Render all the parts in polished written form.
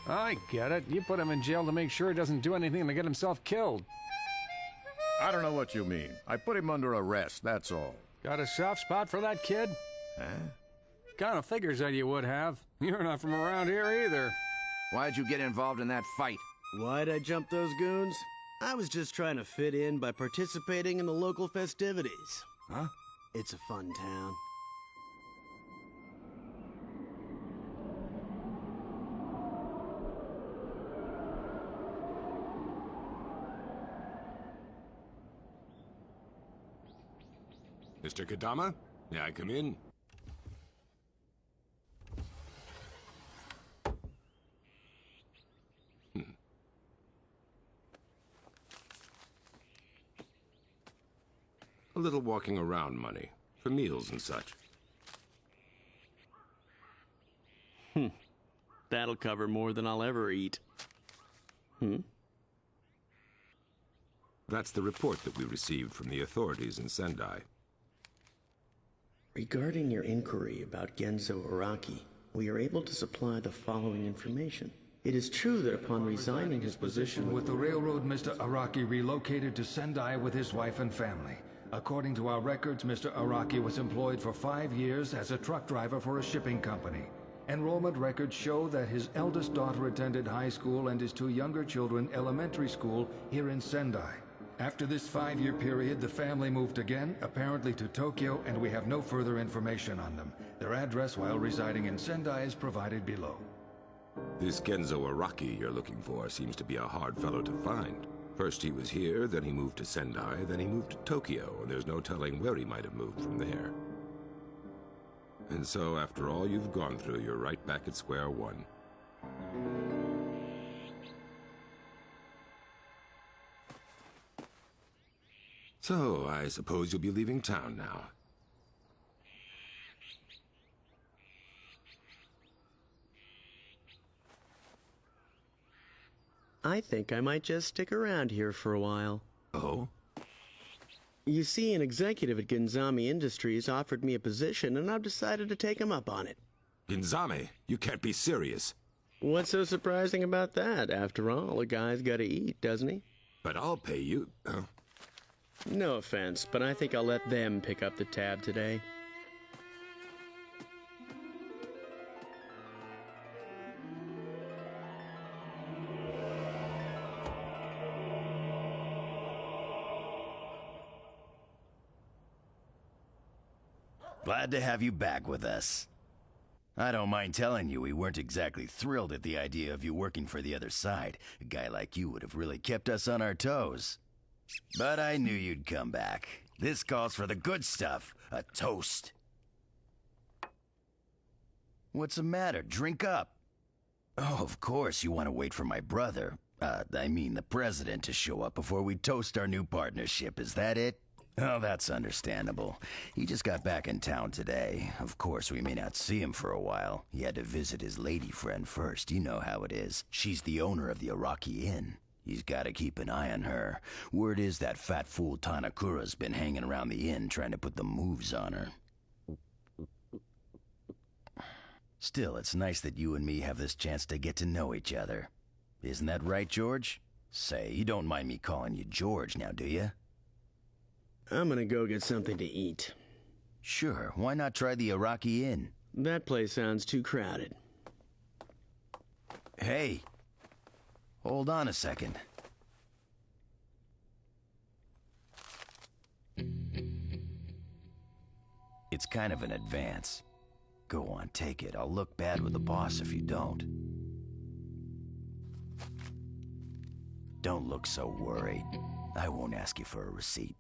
I get it. You put him in jail to make sure he doesn't do anything to get himself killed. I don't know what you mean. I put him under arrest, that's all. Got a soft spot for that kid? Huh? Kinda figures that you would have. You're not from around here either. Why'd you get involved in that fight? Why'd I jump those goons? I was just trying to fit in by participating in the local festivities. Huh? It's a fun town. Mr. Kadama, may I come in? A little walking around money, for meals and such. That'll cover more than I'll ever eat. That's the report that we received from the authorities in Sendai. Regarding your inquiry about Genzo Araki, we are able to supply the following information. It is true that upon resigning his position With the railroad, Mr. Araki relocated to Sendai with his wife and family. According to our records, Mr. Araki was employed for 5 years as a truck driver for a shipping company. Enrollment records show that his eldest daughter attended high school and his 2 younger children elementary school here in Sendai. After this 5-year period, the family moved again, apparently to Tokyo, and we have no further information on them. Their address while residing in Sendai is provided below. This Genzo Araki you're looking for seems to be a hard fellow to find. First he was here, then he moved to Sendai, then he moved to Tokyo, and there's no telling where he might have moved from there. And so, after all you've gone through, you're right back at square one. So, I suppose you'll be leaving town now. I think I might just stick around here for a while. Oh? You see, an executive at Ginzami Industries offered me a position, and I've decided to take him up on it. Ginzame, you can't be serious. What's so surprising about that? After all, a guy's gotta eat, doesn't he? But I'll pay you. No offense, but I think I'll let them pick up the tab today. Glad to have you back with us. I don't mind telling you we weren't exactly thrilled at the idea of you working for the other side. A guy like you would have really kept us on our toes. But I knew you'd come back. This calls for the good stuff, a toast. What's the matter? Drink up. Oh, of course you want to wait for my brother, I mean the president, to show up before we toast our new partnership. Is that it? Oh, that's understandable. He just got back in town today. Of course, we may not see him for a while. He had to visit his lady friend first. You know how it is. She's the owner of the Araki Inn. He's got to keep an eye on her. Word is that fat fool Tanakura's been hanging around the inn trying to put the moves on her. Still, it's nice that you and me have this chance to get to know each other. Isn't that right, George? Say, you don't mind me calling you George now, do you? I'm gonna go get something to eat. Sure, why not try the Araki Inn? That place sounds too crowded. Hey, hold on a second. It's kind of an advance. Go on, take it. I'll look bad with the boss if you don't. Don't look so worried. I won't ask you for a receipt.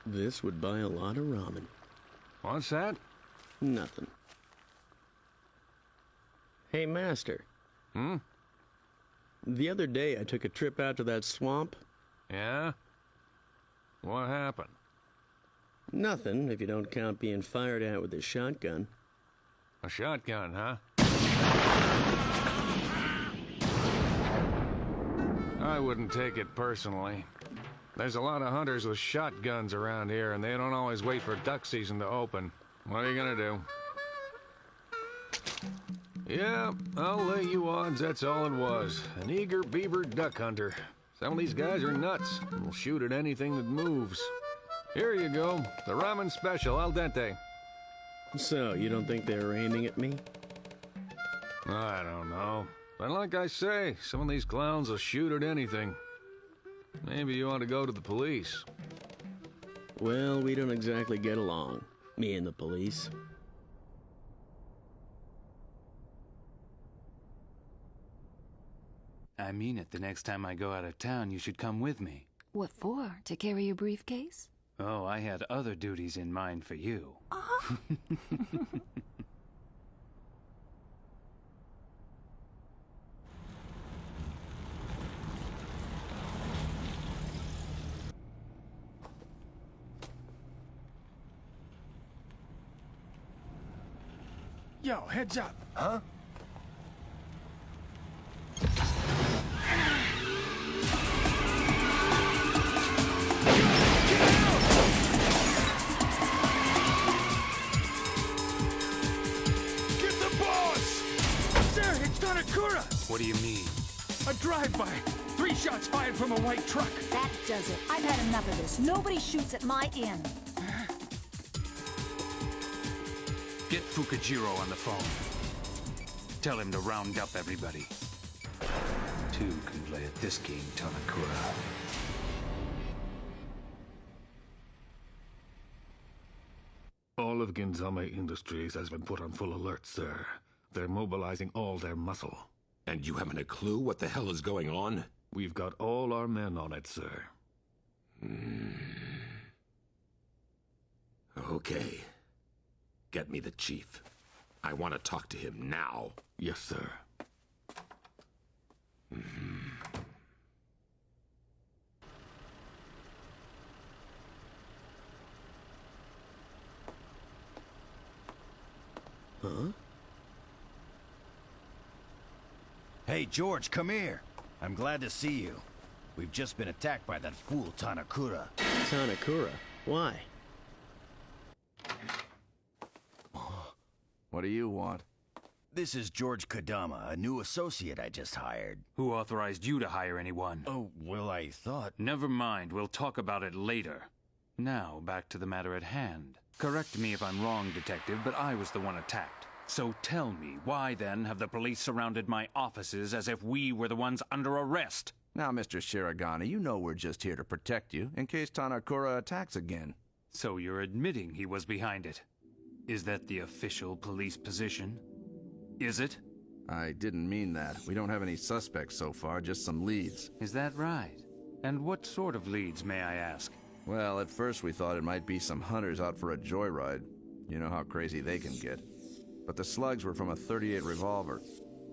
This would buy a lot of ramen. What's that? Nothing. Hey, Master. The other day I took a trip out to that swamp. Yeah? What happened? Nothing, if you don't count being fired at with a shotgun. A shotgun, huh? I wouldn't take it personally. There's a lot of hunters with shotguns around here, and they don't always wait for duck season to open. What are you gonna do? Yeah, I'll lay you odds that's all it was. An eager beaver duck hunter. Some of these guys are nuts and will shoot at anything that moves. Here you go, the ramen special, al dente. So, you don't think they were aiming at me? I don't know. But like I say, some of these clowns will shoot at anything. Maybe you ought to go to the police. Well, we don't exactly get along, me and the police. I mean it. The next time I go out of town, you should come with me. What for? To carry your briefcase? Oh, I had other duties in mind for you. Yo, heads up. Huh? Get the boss! Sir, it's Tanakura! What do you mean? A drive-by. 3 shots fired from a white truck. That does it. I've had enough of this. Nobody shoots at my inn. Get Fukujiro on the phone. Tell him to round up everybody. 2 can play at this game, Tanakura. All of Ginzame Industries has been put on full alert, sir. They're mobilizing all their muscle. And you haven't a clue what the hell is going on? We've got all our men on it, sir. Okay. Get me the chief. I want to talk to him now. Yes, sir. Huh? Hey, George, come here. I'm glad to see you. We've just been attacked by that fool Tanakura. Tanakura? Why? What do you want? This is George Kodama, a new associate I just hired. Who authorized you to hire anyone? Oh, well, I thought... Never mind, we'll talk about it later. Now, back to the matter at hand. Correct me if I'm wrong, Detective, but I was the one attacked. So tell me, why then have the police surrounded my offices as if we were the ones under arrest? Now, Mr. Shiragane, you know we're just here to protect you in case Tanakura attacks again. So you're admitting he was behind it. Is that the official police position? Is it? I didn't mean that. We don't have any suspects so far, just some leads. Is that right? And what sort of leads, may I ask? Well, at first we thought it might be some hunters out for a joyride. You know how crazy they can get. But the slugs were from a .38 revolver,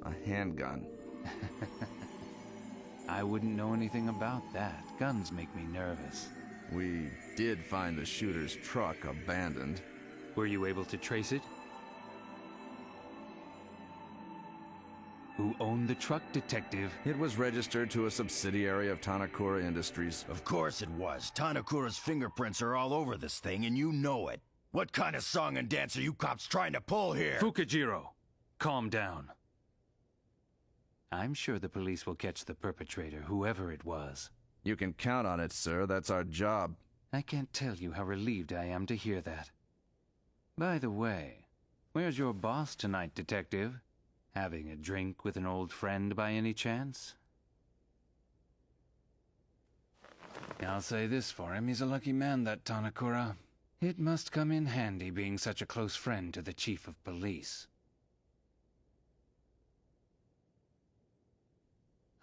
a handgun. I wouldn't know anything about that. Guns make me nervous. We did find the shooter's truck abandoned. Were you able to trace it? Who owned the truck, Detective? It was registered to a subsidiary of Tanakura Industries. Of course it was. Tanakura's fingerprints are all over this thing, and you know it. What kind of song and dance are you cops trying to pull here? Fukujiro, calm down. I'm sure the police will catch the perpetrator, whoever it was. You can count on it, sir. That's our job. I can't tell you how relieved I am to hear that. By the way, where's your boss tonight, Detective? Having a drink with an old friend by any chance? I'll say this for him, he's a lucky man, that Tanakura. It must come in handy being such a close friend to the chief of police.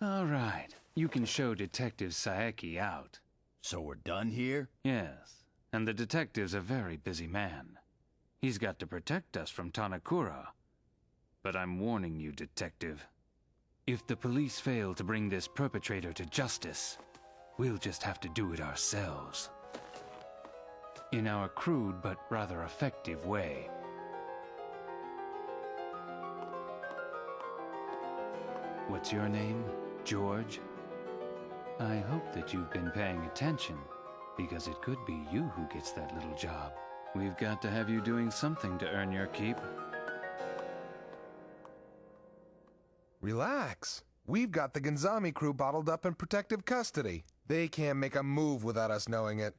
All right, you can show Detective Saeki out. So we're done here? Yes, and the detective's a very busy man. He's got to protect us from Tanakura. But I'm warning you, Detective. If the police fail to bring this perpetrator to justice, we'll just have to do it ourselves. In our crude but rather effective way. What's your name, George? I hope that you've been paying attention, because it could be you who gets that little job. We've got to have you doing something to earn your keep. Relax. We've got the Gonzami crew bottled up in protective custody. They can't make a move without us knowing it.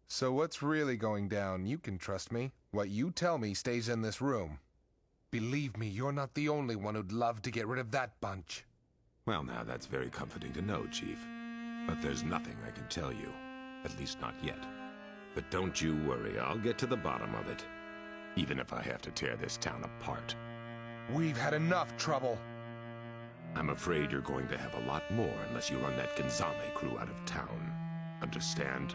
So what's really going down? You can trust me. What you tell me stays in this room. Believe me, you're not the only one who'd love to get rid of that bunch. Well, now that's very comforting to know, Chief. But there's nothing I can tell you. At least not yet. But don't you worry, I'll get to the bottom of it. Even if I have to tear this town apart. We've had enough trouble. I'm afraid you're going to have a lot more unless you run that Gonzame crew out of town. Understand?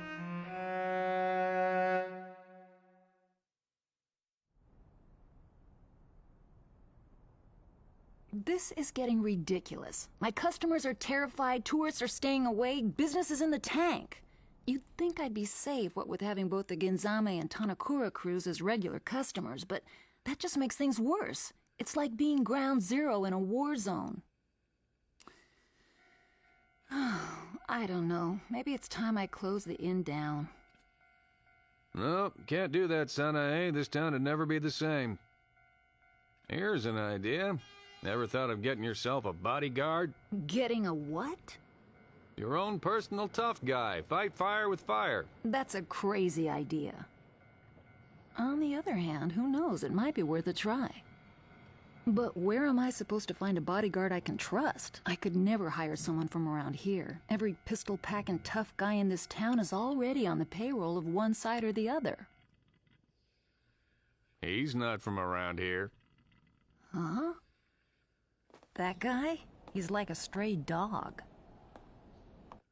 This is getting ridiculous. My customers are terrified, tourists are staying away, business is in the tank. You'd think I'd be safe, what with having both the Ginzame and Tanakura crews as regular customers, but that just makes things worse. It's like being ground zero in a war zone. I don't know. Maybe it's time I close the inn down. No, can't do that, Sanae. This town would never be the same. Here's an idea. Ever thought of getting yourself a bodyguard? Getting a what? Your own personal tough guy. Fight fire with fire. That's a crazy idea. On the other hand, who knows? It might be worth a try. But where am I supposed to find a bodyguard I can trust? I could never hire someone from around here. Every pistol-packing tough guy in this town is already on the payroll of one side or the other. He's not from around here. Huh? That guy? He's like a stray dog.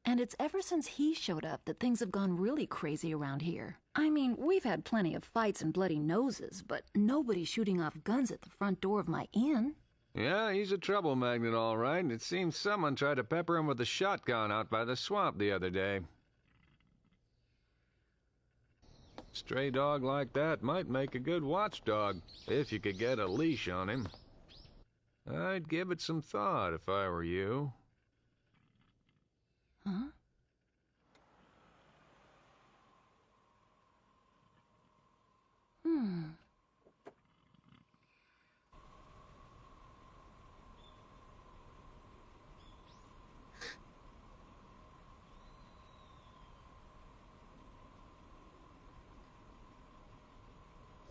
And it's ever since he showed up that things have gone really crazy around here. I mean, we've had plenty of fights and bloody noses, but nobody's shooting off guns at the front door of my inn. Yeah, he's a trouble magnet, all right. It seems someone tried to pepper him with a shotgun out by the swamp the other day. Stray dog like that might make a good watchdog, if you could get a leash on him. I'd give it some thought if I were you. Huh?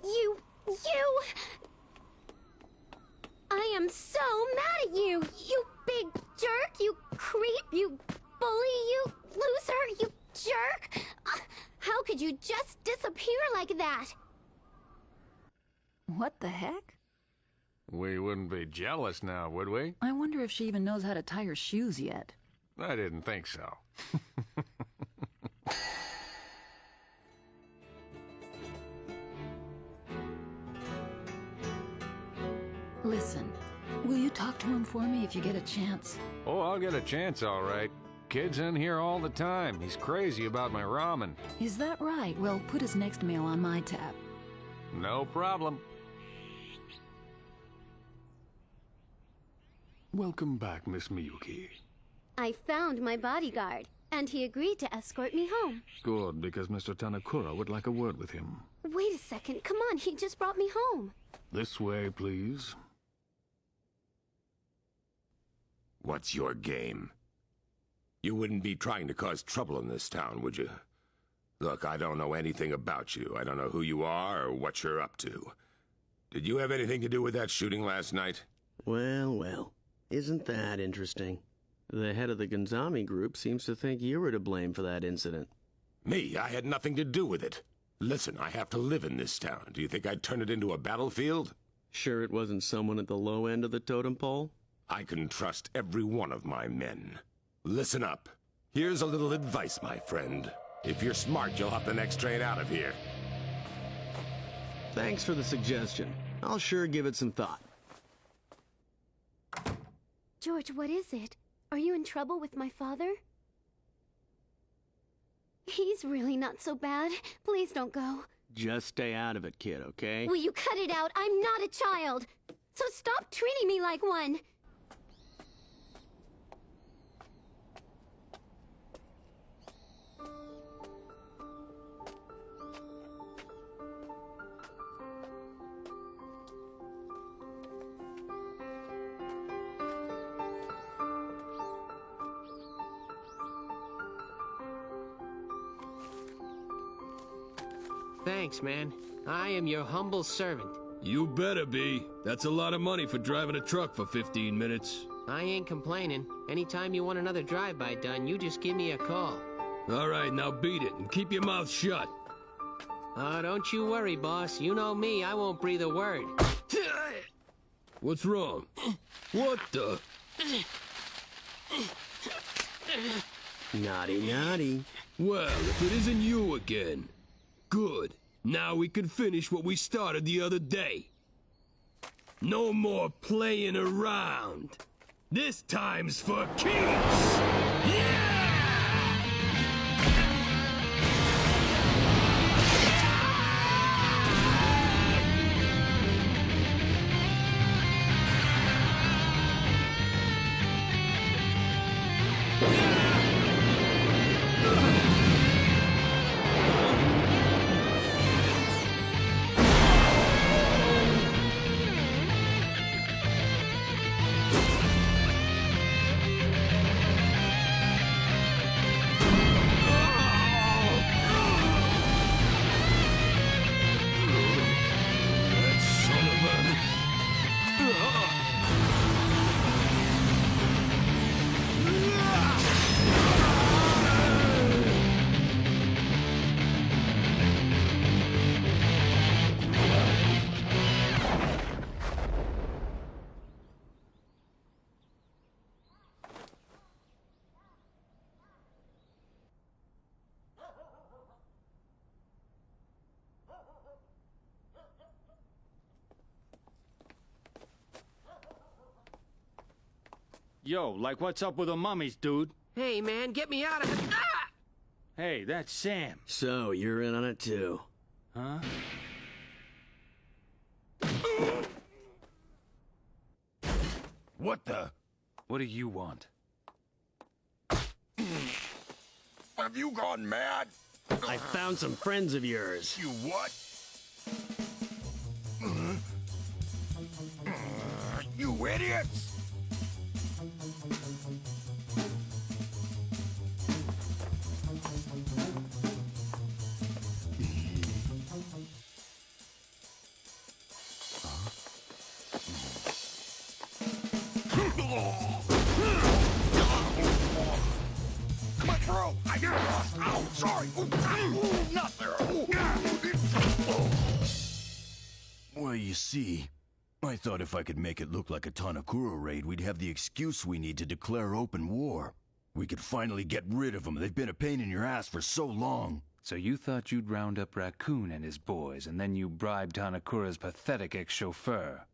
You! I am so mad at you! You big jerk! You creep! You bully! You loser! You jerk! How could you just disappear like that? What the heck? We wouldn't be jealous now, would we? I wonder if she even knows how to tie her shoes yet. I didn't think so. Listen, will you talk to him for me if you get a chance? Oh, I'll get a chance, all right. Kid's in here all the time. He's crazy about my ramen. Is that right? Well, put his next meal on my tab. No problem. Welcome back, Miss Miyuki. I found my bodyguard, and he agreed to escort me home. Good, because Mr. Tanakura would like a word with him. Wait a second, come on, he just brought me home. This way, please. What's your game? You wouldn't be trying to cause trouble in this town, would you? Look, I don't know anything about you. I don't know who you are or what you're up to. Did you have anything to do with that shooting last night? Well, well. Isn't that interesting? The head of the Gonzami group seems to think you were to blame for that incident. Me? I had nothing to do with it. Listen, I have to live in this town. Do you think I'd turn it into a battlefield? Sure it wasn't someone at the low end of the totem pole? I can trust every one of my men. Listen up. Here's a little advice, my friend. If you're smart, you'll hop the next train out of here. Thanks for the suggestion. I'll sure give it some thought. George, what is it? Are you in trouble with my father? He's really not so bad. Please don't go. Just stay out of it, kid, okay? Will you cut it out? I'm not a child. So stop treating me like one. Thanks, man. I am your humble servant. You better be. That's a lot of money for driving a truck for 15 minutes. I ain't complaining. Anytime you want another drive-by done, you just give me a call. All right, now beat it and keep your mouth shut. Don't you worry, boss. You know me, I won't breathe a word. What's wrong? What the? Naughty, naughty. Well, if it isn't you again. Good. Now we can finish what we started the other day. No more playing around. This time's for keeps! Yeah! Yo, like what's up with the mummies, dude? Hey, man, get me out of it. Ah! Hey, that's Sam. So, you're in on it too. Huh? What the? What do you want? Have you gone mad? I found some friends of yours. You what? You idiots! Come through! I get lost! Ow, sorry! Ooh, not there! Well, you see, I thought if I could make it look like a Tanakura raid, we'd have the excuse we need to declare open war. We could finally get rid of them. They've been a pain in your ass for so long. So you thought you'd round up Raccoon and his boys, and then you bribed Tanakura's pathetic ex-chauffeur.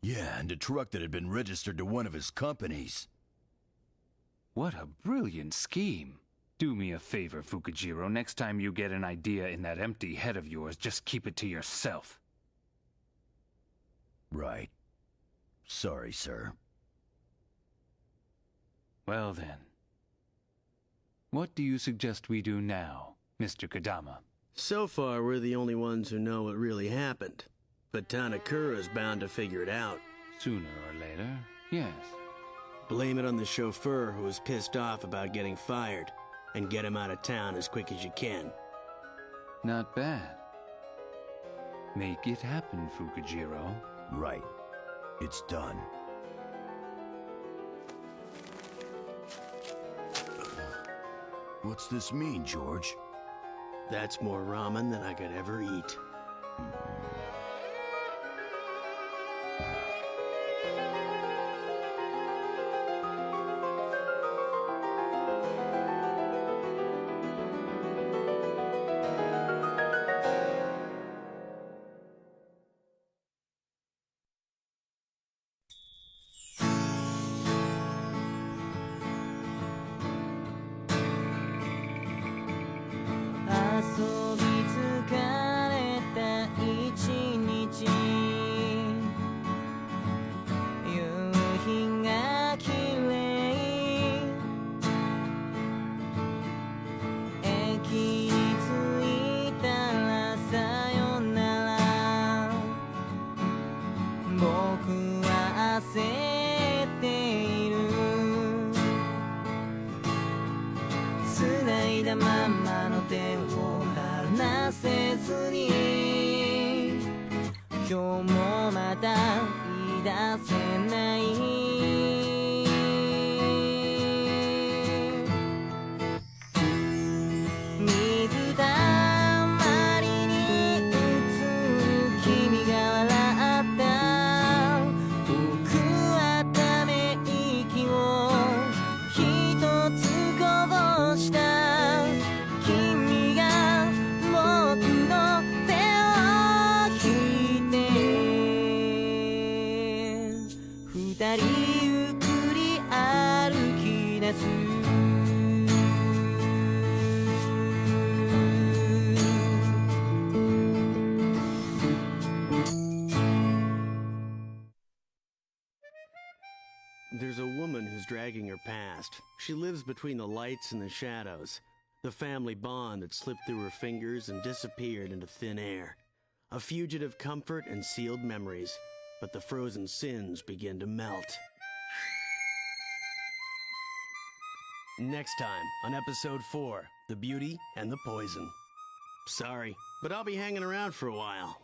Yeah, and a truck that had been registered to one of his companies. What a brilliant scheme. Do me a favor, Fukujiro. Next time you get an idea in that empty head of yours, just keep it to yourself. Right. Sorry, sir. Well then. What do you suggest we do now, Mr. Kodama? So far, we're the only ones who know what really happened. But Tanakura's bound to figure it out. Sooner or later, yes. Blame it on the chauffeur who was pissed off about getting fired, and get him out of town as quick as you can. Not bad. Make it happen, Fukujiro. Right. It's done. What's this mean, George? That's more ramen than I could ever eat. "繋いだまんまの手を離せずに」今日もまた言い出せない水たまりに映る君が笑った僕はため息を一つこぼした君が僕の手を引いて二人ゆっくり歩き出すThere's a woman who's dragging her past. She lives between the lights and the shadows. The family bond that slipped through her fingers and disappeared into thin air. A fugitive comfort and sealed memories. But the frozen sins begin to melt. Next time on episode 4, The Beauty and the Poison. Sorry, but I'll be hanging around for a while.